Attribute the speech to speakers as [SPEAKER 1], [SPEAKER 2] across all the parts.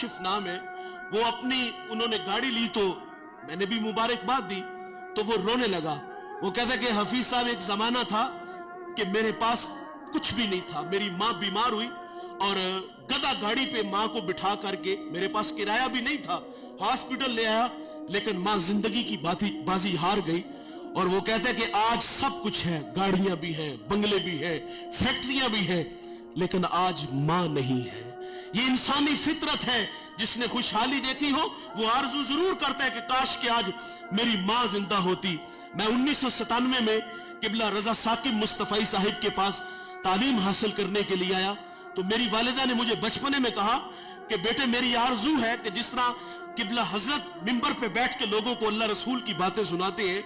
[SPEAKER 1] काशिफ नाम है, वो उन्होंने गाड़ी ली तो मैंने भी मुबारकबाद दी, तो वो रोने लगा। वो कहता कि हफीज साहब एक जमाना था कि मेरे पास कुछ भी नहीं था, मेरी माँ बीमार हुई और गधा गाड़ी पे माँ को बिठा करके, मेरे पास किराया भी नहीं था, हॉस्पिटल ले आया, लेकिन माँ जिंदगी की बाजी हार गई। और वो कहते हैं कि आज सब कुछ है, गाड़ियां भी हैं, बंगले भी हैं, फैक्ट्रियां भी हैं, लेकिन आज माँ नहीं है। ये इंसानी फितरत है, जिसने खुशहाली देखी हो वो आरजू जरूर करता है कि काश कि आज मेरी माँ जिंदा होती। मैं 1997 में किबला रजा साकिब मुस्तफाई साहिब के पास तालीम हासिल करने के लिए आया, तो मेरी वालिदा ने मुझे बचपने में कहा कि बेटे मेरी आरजू है कि जिस तरह किबला हजरत मिंबर पे बैठ के लोगों को अल्लाह रसूल की बातें सुनाते हैं,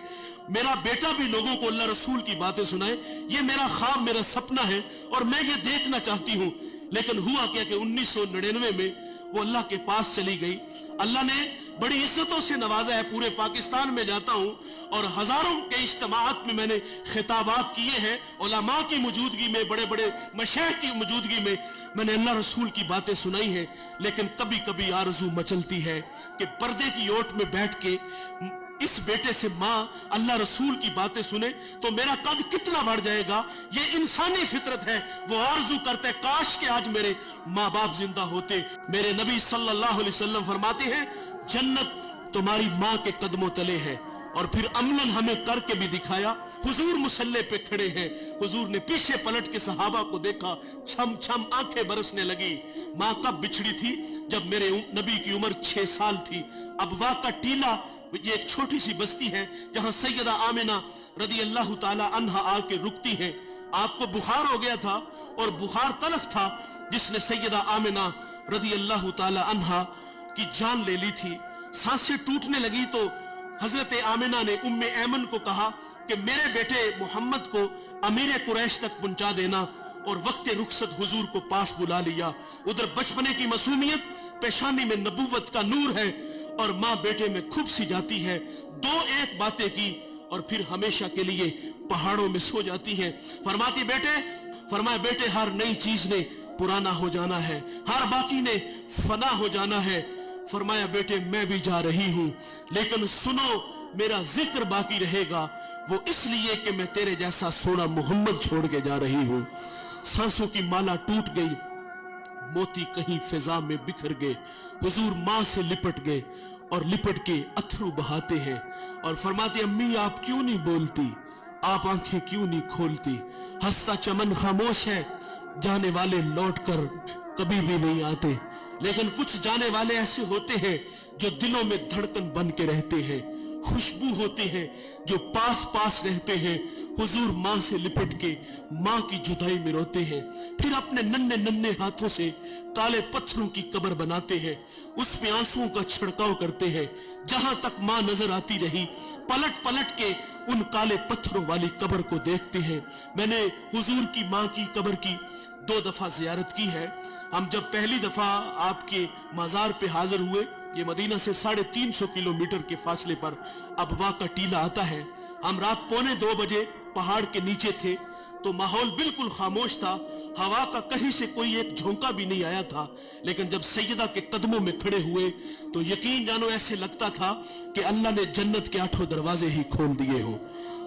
[SPEAKER 1] मेरा बेटा भी लोगों को अल्लाह रसूल की बातें सुनाए। ये मेरा ख्वाब, मेरा सपना है और मैं ये देखना चाहती हूँ। लेकिन हुआ क्या कि 1999 में वो अल्लाह के पास चली गई। अल्लाह ने बड़ी इज्जतों से नवाजा है। पूरे पाकिस्तान में जाता हूँ और हजारों के इज्तिमाअत में मैंने खिताबात किए हैं, उलमा की मौजूदगी में, बड़े बड़े मशाइख की मौजूदगी में मैंने अल्लाह रसूल की बातें सुनाई हैं। लेकिन कभी कभी आरज़ू मचलती है कि पर्दे की ओट में बैठ के इस बेटे से माँ अल्लाह रसूल की बातें सुने तो मेरा कद कितना बढ़ जाएगा। ये इंसानी फितरत है। वो आरज़ू करते काश के आज मेरे माँ बाप जिंदा होते। मेरे नबी सल्लल्लाहु अलैहि वसल्लम फरमाते हैं जन्नत तुम्हारी माँ के कदमों तले है। और फिर अमलन हमें करके भी दिखाया। हुजूर मुसल्ले पे खड़े हैं, हुजूर ने पीछे पलट के सहाबा को देखा, छम छम आंखें बरसने लगी। माँ कब बिछड़ी थी? जब मेरे नबी की उम्र 6 साल थी। अबवा का टीला, ये एक छोटी सी बस्ती है जहां सैयदा आमिना रदी अल्लाह ताला अन्हा आके रुकती है। आपको बुखार हो गया था और बुखार तलख था जिसने सैयदा आमिना रदी अल्लाह ताला अन्हा की जान ले ली थी। सांसें टूटने लगी तो हजरत आमिना ने उम्मे ऐमन को कहा कि मेरे बेटे मोहम्मद को अमीर कुरैश तक पहुंचा देना। और वक्त रुखसत हुजूर को पास बुला लिया। उधर बचपने की मासूमियत, पेशानी में नबूवत का नूर है और माँ बेटे में खूब सी जाती है। 2-1 बातें की और फिर हमेशा के लिए पहाड़ों में सो जाती है। फरमाए बेटे हर नई चीज ने पुराना हो जाना है, हर बाकी ने फना हो जाना है। फरमाया बेटे मैं भी जा रही हूं, लेकिन सुनो मेरा जिक्र बाकी रहेगा, वो इसलिए कि मैं तेरे जैसा सोना मोहम्मद छोड़ के जा रही हूं। सांसों की माला टूट गई, मोती कहीं फिजा में बिखर गए। हुजूर माँ से लिपट गए और लिपट के अथरू बहाते हैं और फरमाते अम्मी आप क्यों नहीं बोलती, आप आंखें क्यों नहीं खोलती। हंसता चमन खामोश है, जाने वाले लौट कर कभी भी नहीं आते। लेकिन कुछ जाने वाले ऐसे होते हैं जो दिलों में धड़कन बन के रहते हैं, खुशबू होते हैं जो पास पास रहते हैं। हुजूर माँ से लिपट के माँ की जुदाई में रोते हैं, फिर अपने नन्हे नन्हे हाथों से काले पत्थरों की कब्र बनाते हैं, उस पे आंसुओं का छिड़काव करते हैं। जहां तक माँ नजर आती रही पलट पलट के उन काले पत्थरों वाली कब्र को देखते हैं। मैंने हुजूर की माँ की कब्र की 2 दफा जियारत की है। हम जब पहली दफा आपके मजार पे हाजिर हुए, ये मदीना से 350 किलोमीटर के फासले पर अबवा का टीला आता है। हम रात 1:45 बजे पहाड़ के नीचे थे तो माहौल बिल्कुल खामोश था, हवा का कहीं से कोई एक झोंका भी नहीं आया था। लेकिन जब सैयदा के कदमों में खड़े हुए तो यकीन जानो ऐसे लगता था कि अल्लाह ने जन्नत के 8 दरवाजे ही खोल दिए हो।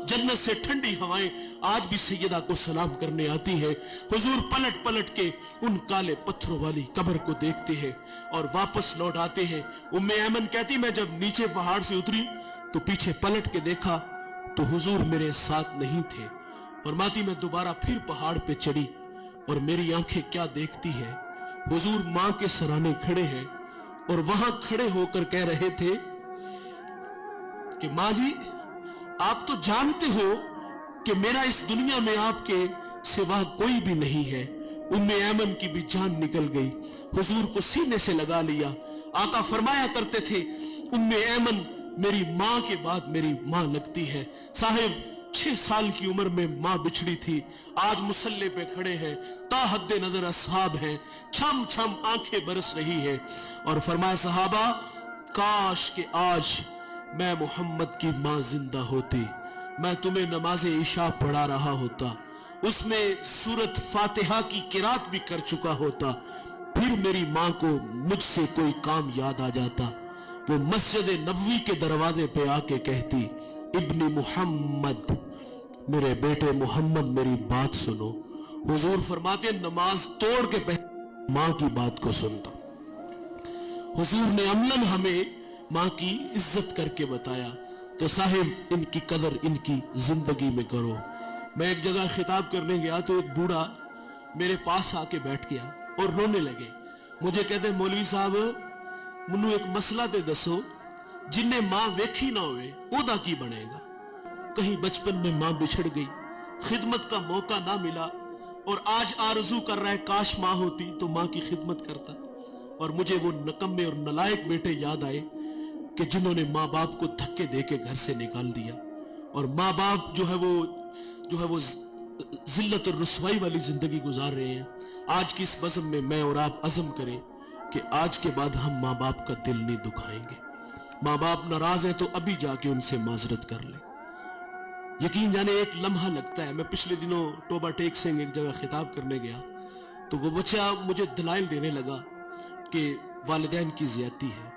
[SPEAKER 1] जन्नत से ठंडी हवाएं आज भी सैयदा को सलाम करने आती है। हुजूर पलट पलट के उन काले पत्थरों वाली कब्र को देखते हैं और वापस लौट आते हैं। उम्मे ऐमन कहती मैं जब नीचे पहाड़ से उतरी तो पीछे पलट के देखा तो हुजूर मेरे साथ नहीं थे। फरमाती मैं दोबारा फिर पहाड़ पे चढ़ी और मेरी आंखें क्या देखती है, हुजूर माँ के सराने खड़े हैं और वहां खड़े होकर कह रहे थे कि माँ जी आप तो जानते हो कि मेरा इस दुनिया में आपके सिवा कोई भी नहीं है। उम्मे ऐमन की भी जान निकल गई, हुजूर को सीने से लगा लिया। आका फरमाया करते थे उम्मे ऐमन मेरी माँ के बाद मेरी माँ लगती है। साहिब 6 साल की उम्र में माँ बिछड़ी थी, आज मुसल्ले पे खड़े हैं, ताहद्दे नजर असहाब हैं, छम छम आंखें बरस रही है। और फरमाया सहाबा काश के आज मैं मोहम्मद की माँ जिंदा होती, मैं तुम्हें नमाज़े इशा पढ़ा रहा होता, उसमें सूरत फातिहा की किरात भी कर चुका होता, پھر میری ماں کو مجھ سے کوئی کام یاد آ جاتا، وہ مسجد نبوی کے دروازے پہ آ کے کہتی، ابن محمد، میرے بیٹے محمد میری بات سنو۔ حضور فرماتے نماز توڑ کے پہلے ماں کی بات کو سنتا۔ حضور نے عملاً ہمیں ماں کی عزت کر کے بتایا، تو صاحب ان کی قدر ان کی زندگی میں کرو۔ میں ایک جگہ خطاب کرنے گیا تو ایک بوڑھا میرے پاس آ کے بیٹھ گیا اور رونے لگے۔ مجھے کہتے مولوی صاحب منو ایک مسئلہ تے دسو، جن نے ماں ویکھی نہ ہوئے اودا کی بنے گا؟ کہیں بچپن میں ماں بچھڑ گئی، خدمت کا موقع نہ ملا، اور آج آرزو کر رہا ہے کاش ماں ہوتی تو ماں کی خدمت کرتا۔ اور مجھے وہ نکمے اور نلائق بیٹے یاد آئے کہ جنہوں نے ماں باپ کو دھکے دے کے گھر سے نکال دیا، اور ماں باپ جو ہے وہ ذلت اور رسوائی والی زندگی گزار رہے ہیں۔ آج کی اس بزم میں میں اور آپ عزم کریں کہ آج کے بعد ہم ماں باپ کا دل نہیں دکھائیں گے۔ ماں باپ ناراض ہیں تو ابھی جا کے ان سے معذرت کر لیں۔ یقین جانے ایک لمحہ لگتا ہے۔ میں پچھلے دنوں ٹوبہ ٹیک سنگھ ایک جگہ خطاب کرنے گیا تو وہ بچہ مجھے دلائل دینے لگا کہ والدین کی زیادتی ہے،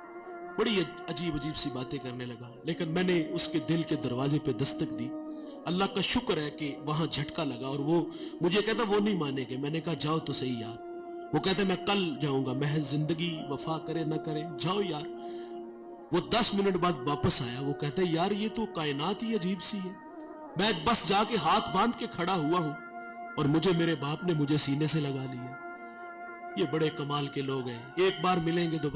[SPEAKER 1] بڑی عجیب سی باتیں کرنے لگا، لیکن میں نے اس کے دل کے دروازے پہ دستک دی۔ اللہ کا شکر ہے کہ وہاں جھٹکا لگا، اور وہ مجھے کہتا وہ نہیں مانے گے۔ میں نے کہا جاؤ تو صحیح یار۔ وہ کہتے میں کل جاؤں گا، محض زندگی وفا کرے نہ کرے جاؤ یار۔ وہ 10 منٹ بعد واپس آیا، وہ کہتا ہے یار یہ تو کائنات ہی عجیب سی ہے، میں بس جا کے ہاتھ باندھ کے کھڑا ہوا ہوں اور مجھے میرے باپ نے مجھے سینے سے لگا لیا۔ یہ بڑے کمال کے لوگ ہیں، ایک بار ملیں گے دوبارہ